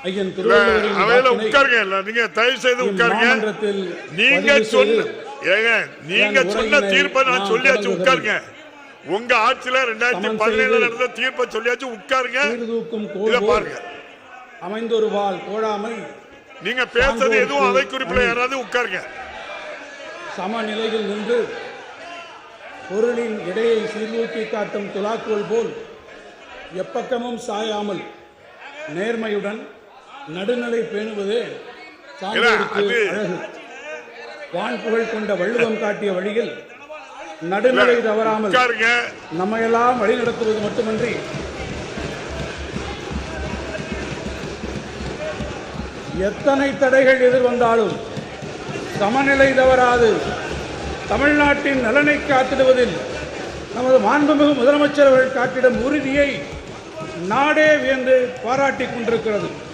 ஐயன் திருவள்ளுவரின் அவையில உட்காருங்க. இல்ல நீங்க தயவு செய்து உட்காருங்க. நீங்க சொன்ன தீர்ப்பை நான் சொல்லியாச்சு, உட்காருங்க. உங்க ஆட்சியில 2017 நடந்த தீர்ப்பை சொல்லியாச்சு, உட்காருங்க. இத பாருங்க. அமைந்தொரு வாள் கோடாமை நீங்க பேசுறது எதுவும் அவை குறிப்பில யாராவது உட்காருங்க. சமநிலையில் நின்று பொருளின் இடையை சீர்தூக்கி காட்டும் துலாக்கோல் போல் எப்பக்கமும் சாயாமல் நேர்மையுடன் நடுநிலை பேணுவதே சான்றோருக்கு அழகு. வான்புகழ் கொண்ட வள்ளுவம் காட்டிய வழியில் நடுநிலை தவறாமல் நம்மையெல்லாம் வழிநடத்துவது மட்டுமன்றி எத்தனை தடைகள் எதிர்வந்தாலும் சமநிலை தவறாது தமிழ்நாட்டின் நலனை காத்திடுவதில் நமது மாண்புமிகு முதலமைச்சர் அவர்கள் காட்டிடும் உறுதியை நாடே வியந்து பாராட்டிக் கொண்டிருக்கிறது.